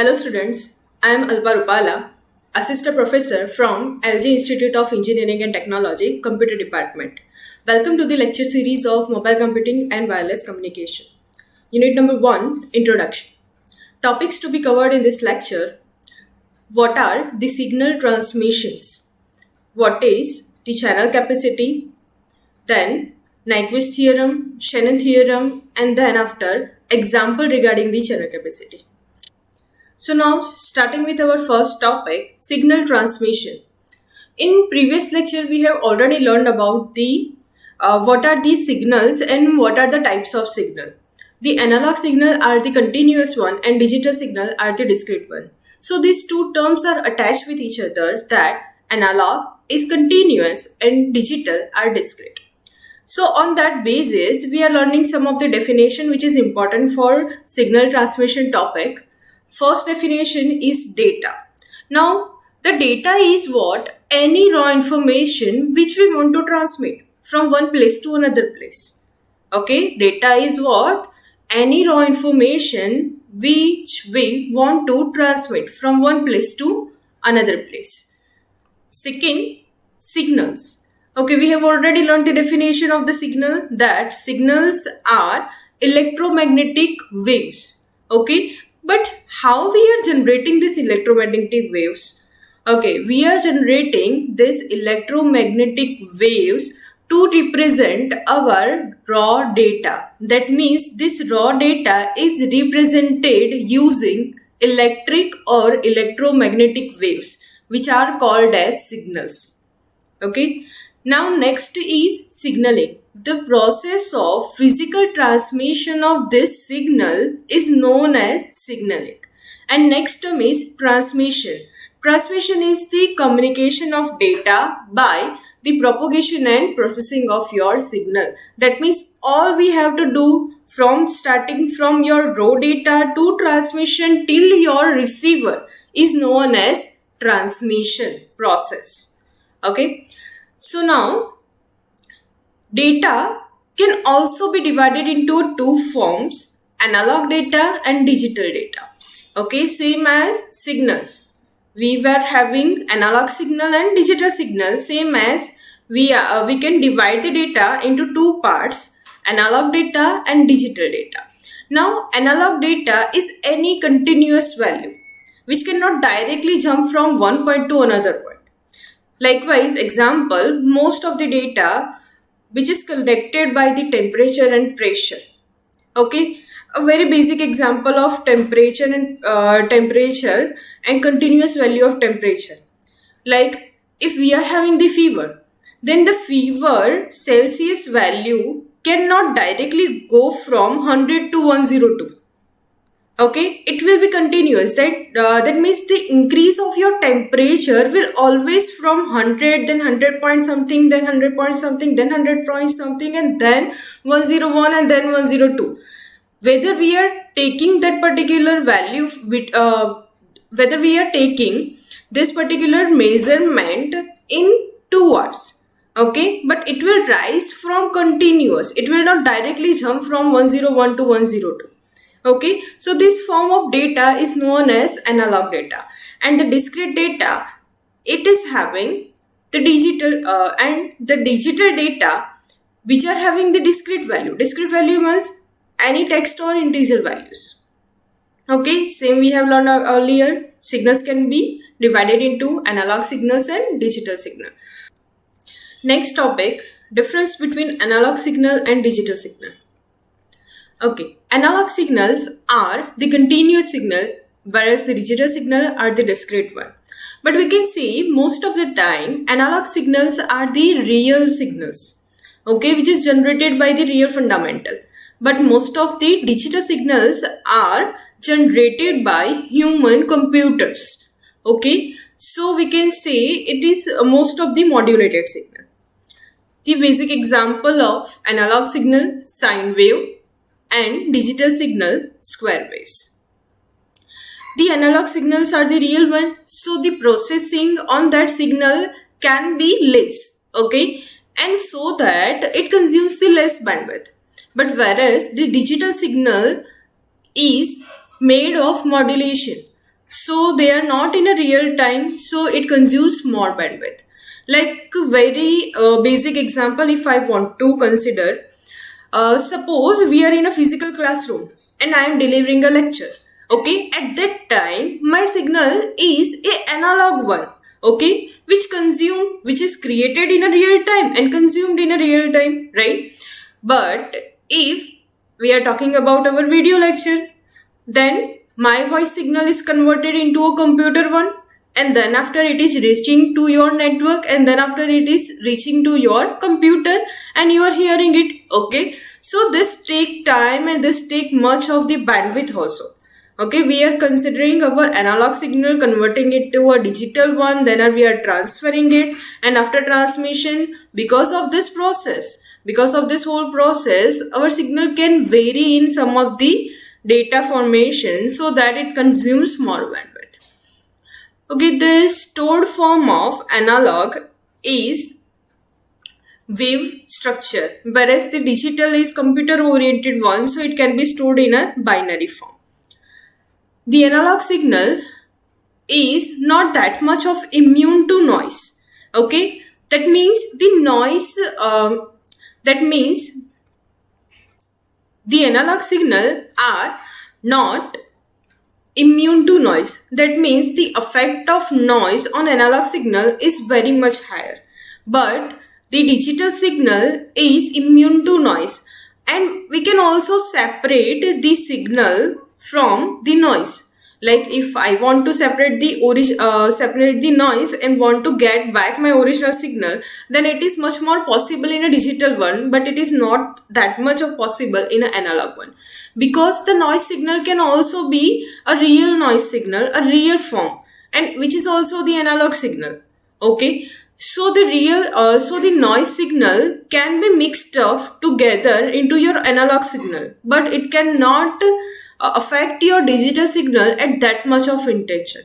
Hello students, I am Alpa Rupala, Assistant Professor from LG Institute of Engineering and Technology, Computer Department. Welcome to the lecture series of Mobile Computing and Wireless Communication. Unit number 1, Introduction. Topics to be covered in this lecture. What are the signal transmissions? What is the channel capacity? Then Nyquist theorem, Shannon theorem, and then after example regarding the channel capacity. So now starting with our first topic, signal transmission. In previous lecture we have already learned about the what are these signals and what are the types of signal. The analog signal are the continuous one and digital signal are the discrete one. So these two terms are attached with each other, that analog is continuous and digital are discrete. So on that basis we are learning some of the definition which is important for signal transmission topic. First definition is data. Now, the data is what? Any raw information which we want to transmit from one place to another place. Okay, data is what? Any raw information which we want to transmit from one place to another place. Second, signals. Okay, we have already learned the definition of the signal, that signals are electromagnetic waves. Okay. But how we are generating these electromagnetic waves? Okay, we are generating these electromagnetic waves to represent our raw data. That means this raw data is represented using electric or electromagnetic waves, which are called as signals. Okay. Now next is signaling. The process of physical transmission of this signal is known as signaling. And next term is transmission. Transmission is the communication of data by the propagation and processing of your signal. That means all we have to do from starting from your raw data to transmission till your receiver is known as transmission process. Okay. So now, data can also be divided into two forms, analog data and digital data. Okay, same as signals. We were having analog signal and digital signal, same as we can divide the data into two parts, analog data and digital data. Now, analog data is any continuous value which cannot directly jump from one point to another point. Likewise, example, most of the data which is collected by the temperature and pressure. Okay, a very basic example of temperature and continuous value of temperature. Like if we are having the fever, then the fever Celsius value cannot directly go from 100 to 102. Okay, it will be continuous. That means the increase of your temperature will always from 100, then 100 point something, then 100 point something, then 100 point something, and then 101 and then 102. Whether we are taking that particular value, whether we are taking this particular measurement in 2 hours. Okay, but it will rise from continuous. It will not directly jump from 101 to 102. Okay, so this form of data is known as analog data, and the discrete data, it is having the digital and the digital data which are having the discrete value. Discrete value means any text or integer values. Okay, same we have learned earlier. Signals can be divided into analog signals and digital signal. Next topic, difference between analog signal and digital signal. Okay, analog signals are the continuous signal, whereas the digital signal are the discrete one. But we can see most of the time analog signals are the real signals, okay, which is generated by the real fundamental. But most of the digital signals are generated by human computers. Okay, so we can say it is most of the modulated signal. The basic example of analog signal, sine wave, and digital signal, square waves. The analog signals are the real one, so the processing on that signal can be less, okay, and so that it consumes the less bandwidth. But whereas the digital signal is made of modulation, so they are not in a real time, so it consumes more bandwidth. Like a very basic example, if I want to consider, suppose we are in a physical classroom and I am delivering a lecture. Okay, at that time my signal is a analog one. Okay, which is created in a real time and consumed in a real time, right? But if we are talking about our video lecture, then my voice signal is converted into a computer one, and then after it is reaching to your network, and then after it is reaching to your computer and you are hearing it. Okay, so this take time and this take much of the bandwidth also. Okay, we are considering our analog signal, converting it to a digital one, then we are transferring it, and after transmission, because of this whole process, our signal can vary in some of the data formation so that it consumes more bandwidth. Okay, the stored form of analog is wave structure, whereas the digital is computer oriented one, so it can be stored in a binary form. The analog signal is not that much of immune to noise. Okay, that means the noise, the analog signal are not immune to noise. That means the effect of noise on analog signal is very much higher. But the digital signal is immune to noise. And we can also separate the signal from the noise. Like if I want to separate the noise and want to get back my original signal, then it is much more possible in a digital one, but it is not that much of possible in an analog one, because the noise signal can also be a real noise signal, a real form, and which is also the analog signal. Okay, so the noise signal can be mixed up together into your analog signal, but it cannot affect your digital signal at that much of intention.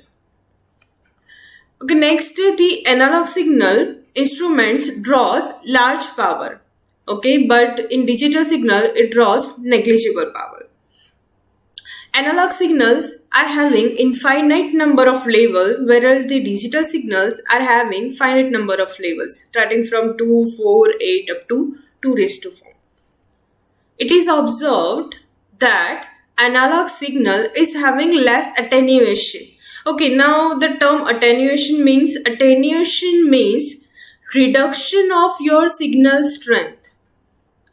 Okay, next, the analog signal instruments draws large power. Okay, but in digital signal it draws negligible power. Analog signals are having infinite number of levels, whereas the digital signals are having finite number of levels, starting from 2, 4, 8 up to 2 raised to 4. It is observed that analog signal is having less attenuation. Okay, now the term attenuation means reduction of your signal strength.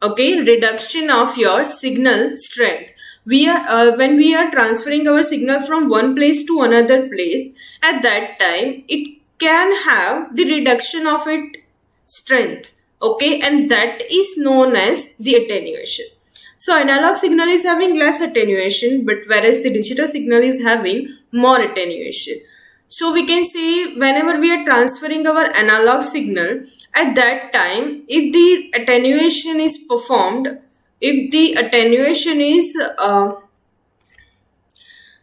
Okay, reduction of your signal strength. When we are transferring our signal from one place to another place, at that time it can have the reduction of its strength. Okay, and that is known as the attenuation. So analog signal is having less attenuation, but whereas the digital signal is having more attenuation. So we can say whenever we are transferring our analog signal, at that time, if the attenuation is performed,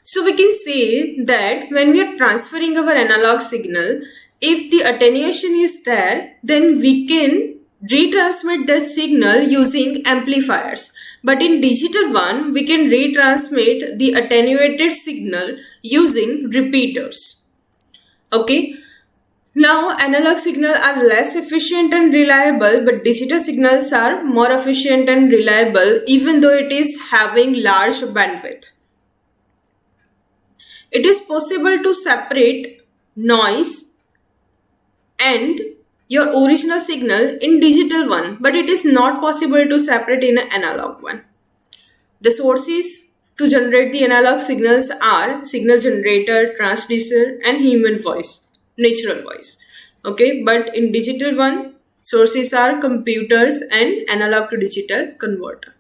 so we can say that when we are transferring our analog signal, if the attenuation is there, then we can retransmit that signal using amplifiers. But in digital one, we can retransmit the attenuated signal using repeaters. Okay. Now, analog signals are less efficient and reliable, but digital signals are more efficient and reliable, even though it is having large bandwidth. It is possible to separate noise and your original signal in digital one, but it is not possible to separate in an analog one. The sources to generate the analog signals are signal generator, transducer, and human voice, natural voice. Okay, but in digital one, sources are computers and analog to digital converter.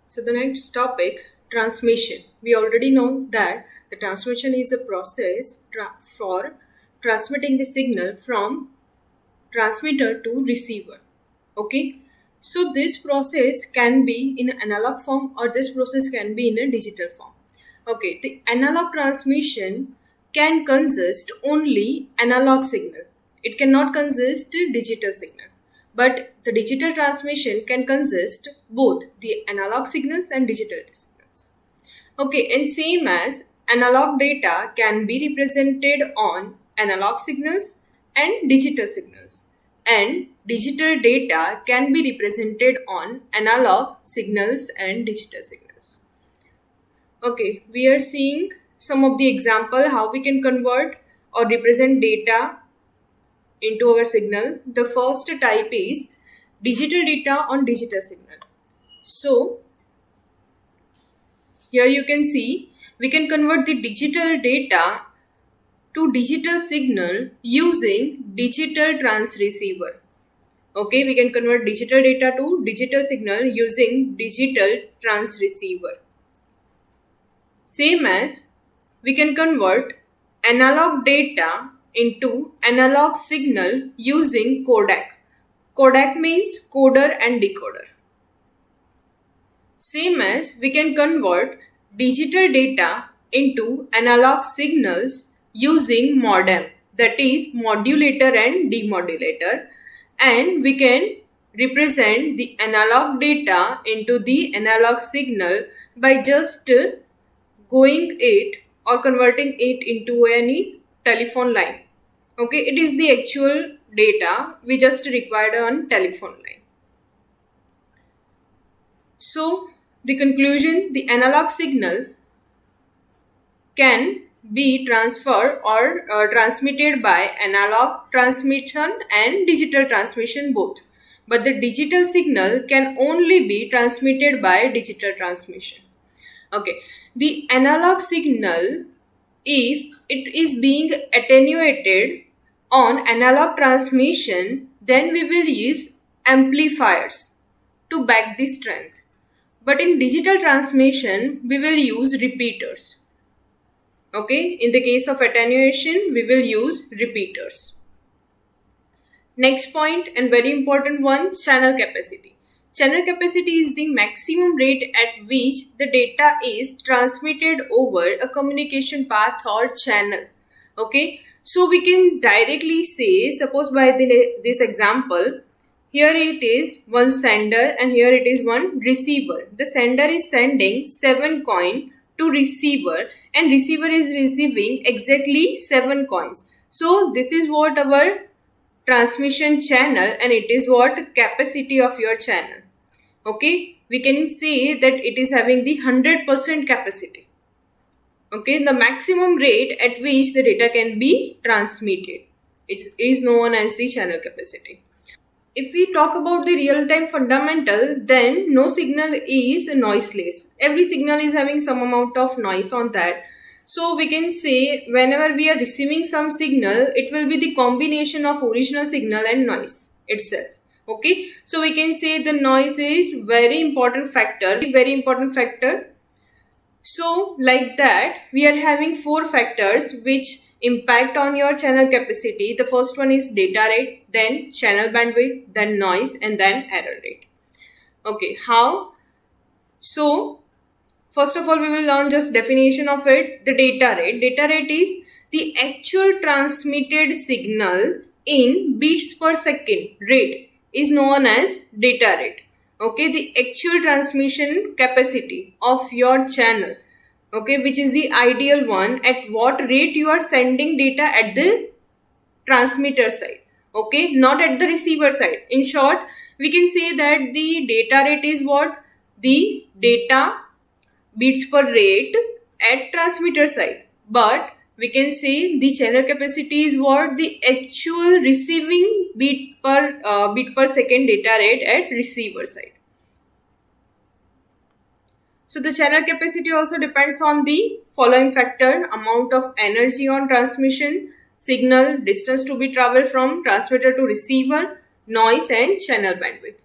So the next topic, transmission. We already know that the transmission is a process for transmitting the signal from transmitter to receiver. Okay, so this process can be in analog form or this process can be in a digital form. Okay, the analog transmission can consist only analog signal. It cannot consist digital signal. But the digital transmission can consist both the analog signals and digital signal. Okay, and same as analog data can be represented on analog signals and digital signals, and digital data can be represented on analog signals and digital signals. Okay, we are seeing some of the example how we can convert or represent data into our signal. The first type is digital data on digital signal. So here you can see we can convert the digital data to digital signal using digital transceiver. Okay, we can convert digital data to digital signal using digital transceiver. Same as we can convert analog data into analog signal using codec. Codec means coder and decoder. Same as we can convert digital data into analog signals using modem, that is modulator and demodulator, and we can represent the analog data into the analog signal by just going it or converting it into any telephone line. Okay, it is the actual data we just required on telephone line. So the conclusion, the analog signal can be transferred or transmitted by analog transmission and digital transmission both. But the digital signal can only be transmitted by digital transmission. Okay, the analog signal, if it is being attenuated on analog transmission, then we will use amplifiers to back the strength. But in digital transmission, we will use repeaters. Okay, in the case of attenuation, we will use repeaters. Next point and very important one, channel capacity. Channel capacity is the maximum rate at which the data is transmitted over a communication path or channel. Okay, so we can directly say, suppose by this example, here it is one sender and here it is one receiver. The sender is sending 7 coins to receiver and receiver is receiving exactly 7 coins. So this is what our transmission channel, and it is what capacity of your channel. Okay, we can say that it is having the 100% capacity. Okay, the maximum rate at which the data can be transmitted. It is known as the channel capacity. If we talk about the real-time fundamental, then no signal is noiseless. Every signal is having some amount of noise on that. So we can say whenever we are receiving some signal, it will be the combination of original signal and noise itself. Okay, so we can say the noise is very important factor. So like that, we are having 4 factors which impact on your channel capacity. The first one is data rate, then channel bandwidth, then noise, and then error rate. Okay, how? So first of all, we will learn just definition of it. The data rate. Data rate is the actual transmitted signal in beats per second rate is known as data rate. Okay, the actual transmission capacity of your channel. Okay, which is the ideal one, at what rate you are sending data at the transmitter side. Okay, not at the receiver side. In short, we can say that the data rate is what? The data beats per rate at transmitter side. But we can say the channel capacity is what? The actual receiving beat per second data rate at receiver side. So the channel capacity also depends on the following factor: amount of energy on transmission, signal, distance to be traveled from transmitter to receiver, noise, and channel bandwidth.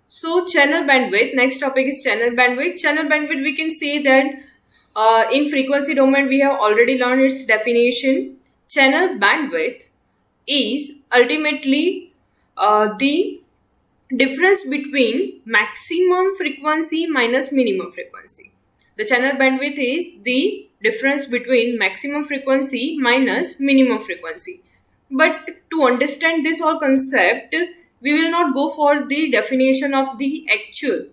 So channel bandwidth, next topic is channel bandwidth. Channel bandwidth, we can say that in frequency domain we have already learned its definition. Channel bandwidth is ultimately the difference between maximum frequency minus minimum frequency. The channel bandwidth is the difference between maximum frequency minus minimum frequency. But to understand this whole concept, we will not go for the definition of the actual.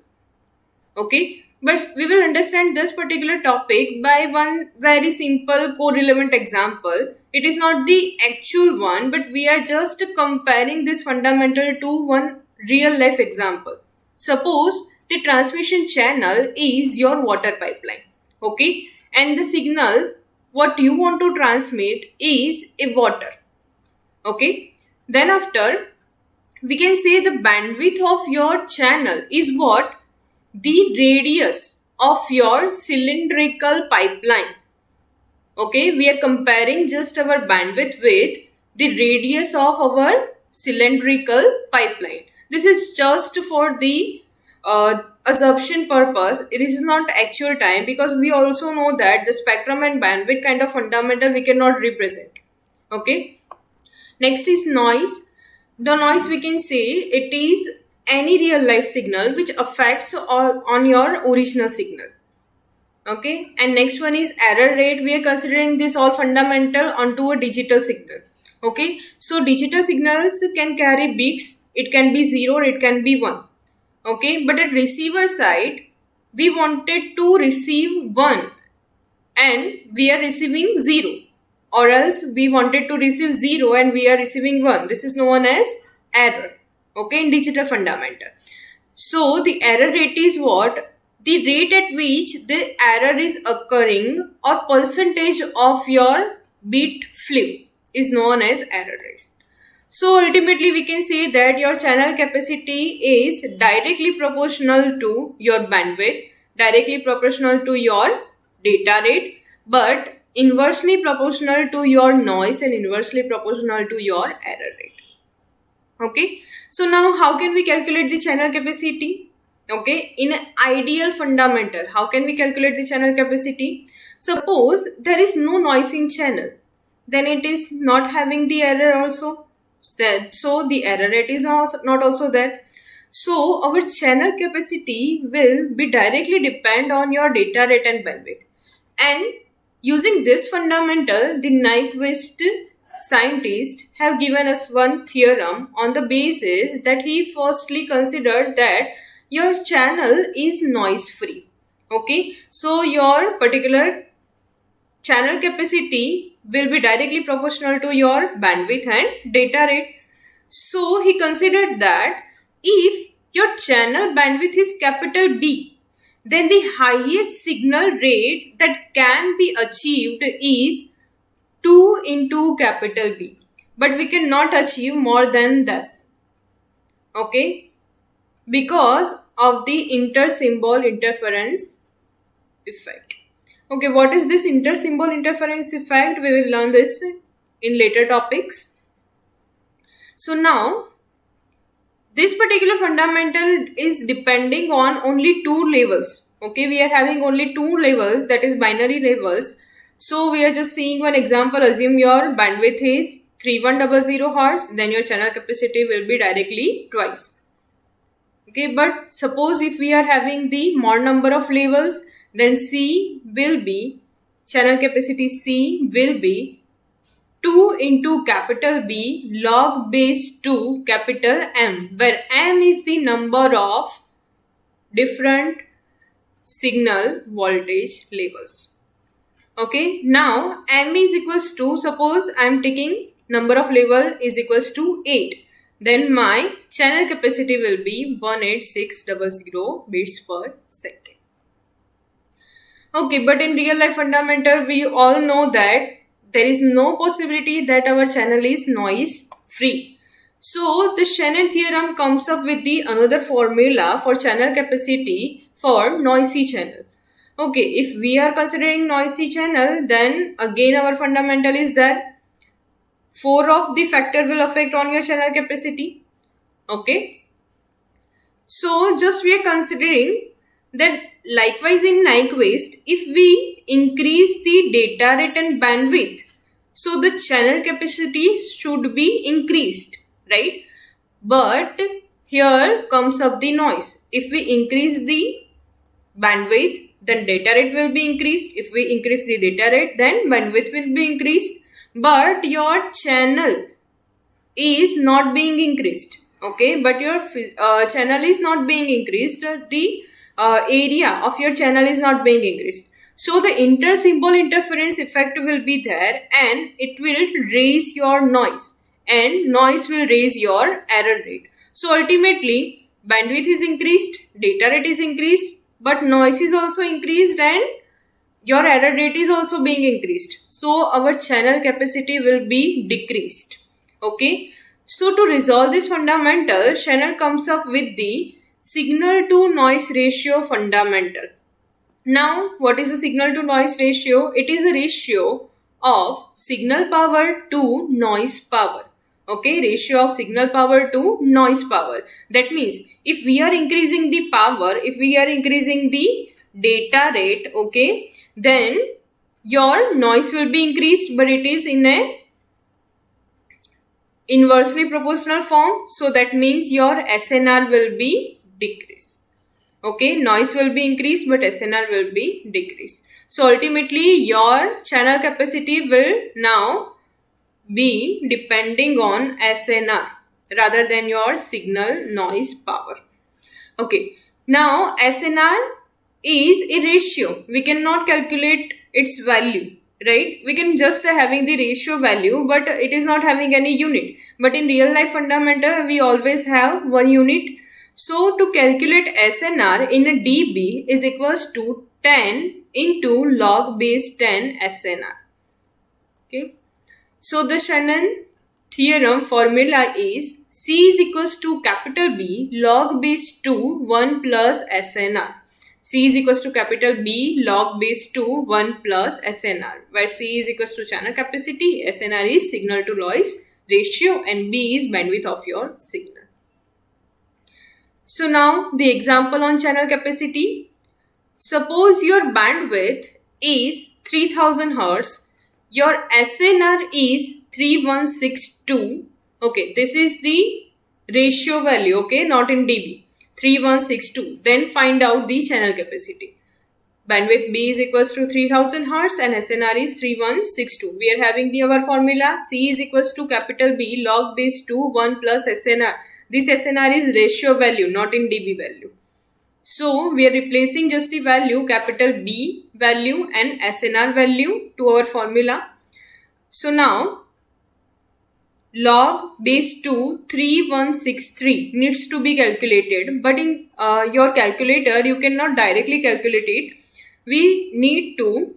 Okay, But we will understand this particular topic by one very simple co-relevant example. It is not the actual one, but we are just comparing this fundamental to one real life example. Suppose the transmission channel is your water pipeline, okay, and the signal what you want to transmit is a water, okay. Then after, we can say the bandwidth of your channel is what? The radius of your cylindrical pipeline. Okay, we are comparing just our bandwidth with the radius of our cylindrical pipeline. This is just for the assumption purpose. This is not actual time, because we also know that the spectrum and bandwidth kind of fundamental we cannot represent. Okay. Next is noise. The noise, we can say it is any real life signal which affects on your original signal. Okay, and next one is error rate. We are considering this all fundamental onto a digital signal. Okay, so digital signals can carry bits. It can be 0, it can be 1. Okay, but at receiver side, we wanted to receive 1 and we are receiving 0, or else we wanted to receive 0 and we are receiving 1. This is known as error. Okay, in digital fundamental. So the error rate is what? The rate at which the error is occurring, or percentage of your bit flip, is known as error rate. So ultimately we can say that your channel capacity is directly proportional to your bandwidth, directly proportional to your data rate, but inversely proportional to your noise and inversely proportional to your error rate. Okay, so now how can we calculate the channel capacity? Okay, in an ideal fundamental, how can we calculate the channel capacity? Suppose there is no noise in channel, then it is not having the error also. So the error rate is not also there. So our channel capacity will be directly depend on your data rate and bandwidth. And using this fundamental, the Nyquist scientists have given us one theorem on the basis that he firstly considered that your channel is noise free. Okay, so your particular channel capacity will be directly proportional to your bandwidth and data rate. So he considered that if your channel bandwidth is capital B, then the highest signal rate that can be achieved is 2 into capital B. But we cannot achieve more than this. Okay? Because of the inter-symbol interference effect. Okay, what is this inter-symbol interference effect? We will learn this in later topics. So now, this particular fundamental is depending on only 2 levels. Okay, we are having only 2 levels, that is binary levels. So we are just seeing one example. Assume your bandwidth is 3100 Hz, then your channel capacity will be directly twice. Okay, but suppose if we are having the more number of levels, then C will be, channel capacity C will be 2 into capital B log base 2 capital M, where M is the number of different signal voltage levels. Okay, now M is equals to, suppose I am taking number of level is equals to 8. Then my channel capacity will be 18600 bits per second. Okay, but in real life fundamental, we all know that there is no possibility that our channel is noise free. So the Shannon theorem comes up with the another formula for channel capacity for noisy channel. Okay, if we are considering noisy channel, then again our fundamental is that 4 of the factor will affect on your channel capacity. Okay, so just we are considering that likewise in Nyquist, if we increase the data rate and bandwidth, so the channel capacity should be increased, right? But here comes up the noise. If we increase the bandwidth, then data rate will be increased. If we increase the data rate, then bandwidth will be increased. But your channel is not being increased. Okay, but your channel is not being increased. The area of your channel is not being increased. So the inter-symbol interference effect will be there, and it will raise your noise, and noise will raise your error rate. So ultimately, bandwidth is increased, data rate is increased, but noise is also increased and your error rate is also being increased. So our channel capacity will be decreased. Okay. So to resolve this fundamental, Shannon comes up with the signal to noise ratio fundamental. Now, what is the signal to noise ratio? It is a ratio of signal power to noise power. Okay, ratio of signal power to noise power. That means if we are increasing the power, if we are increasing the data rate, okay, then your noise will be increased, but it is in a inversely proportional form. So that means your SNR will be decreased. Okay, noise will be increased, but SNR will be decreased. So ultimately, your channel capacity will now be depending on SNR rather than your signal noise power. Okay, now SNR is a ratio. We cannot calculate its value, right? We can just having the ratio value, but it is not having any unit. But in real life fundamental, we always have one unit. So to calculate SNR in a dB is equals to 10 into log base 10 SNR. Okay. So the Shannon theorem formula is C is equals to capital B log base 2 1 plus SNR. C is equals to capital B log base 2 1 plus SNR, where C is equals to channel capacity, SNR is signal to noise ratio, and B is bandwidth of your signal. So now the example on channel capacity. Suppose your bandwidth is 3000 Hz, your SNR is 3162. Okay, this is the ratio value, okay, not in dB. 3162. Then find out the channel capacity. Bandwidth B is equals to 3000 Hz and SNR is 3162. We are having our formula C is equals to capital B log base 2 1 plus SNR. This SNR is ratio value, not in dB value. So we are replacing just the value capital B value and SNR value to our formula. So now log base 2 3163 needs to be calculated, but in your calculator you cannot directly calculate it. We need to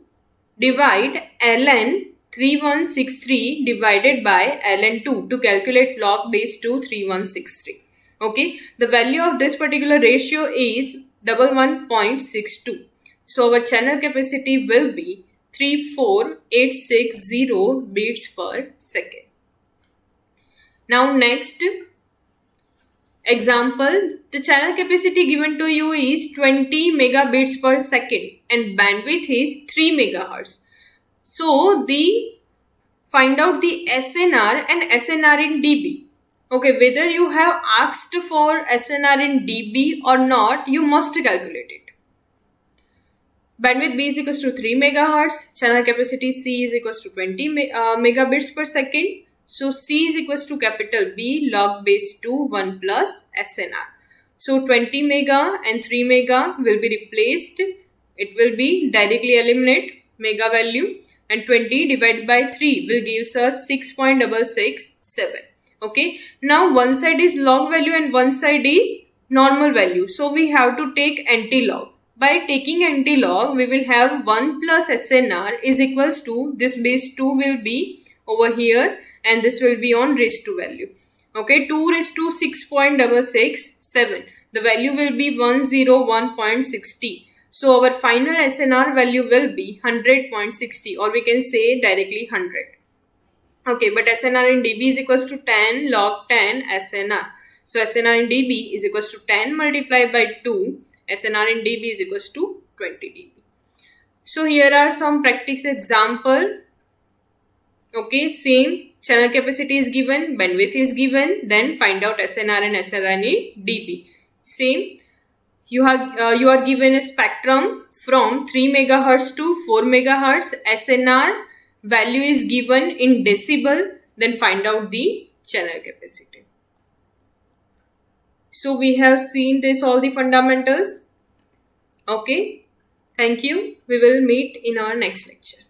divide ln 3163 divided by ln2 to calculate log base 2 3163. Okay, the value of this particular ratio is 11.62. So our channel capacity will be 34860 beats per second. Now next example, the channel capacity given to you is 20 megabits per second and bandwidth is 3 megahertz. So find out the SNR and SNR in dB. Okay, whether you have asked for SNR in dB or not, you must calculate it. Bandwidth B is equals to 3 megahertz. Channel capacity C is equals to 20 megabits per second. So C is equals to capital B log base 2 1 plus SNR. So 20 mega and 3 mega will be replaced. It will be directly eliminate mega value, and 20 divided by 3 will give us 6.667. Okay. Now one side is log value and one side is normal value. So we have to take anti-log. By taking anti-log, we will have 1 plus SNR is equals to this base 2 will be over here and this will be on raised to value. Okay, 2 raised to 6.667. The value will be 101.60. So our final SNR value will be 100.60, or we can say directly 100. Okay, but SNR in dB is equals to 10 log 10 SNR. So SNR in dB is equals to 10 multiplied by 2. SNR in dB is equals to 20 dB. So here are some practice example. Okay, same channel capacity is given, bandwidth is given, then find out SNR and SNR in dB. Same, you are given a spectrum from 3 megahertz to 4 megahertz. SNR value is given in decibel, then find out the channel capacity. So we have seen this all the fundamentals. Okay, thank you. We will meet in our next lecture.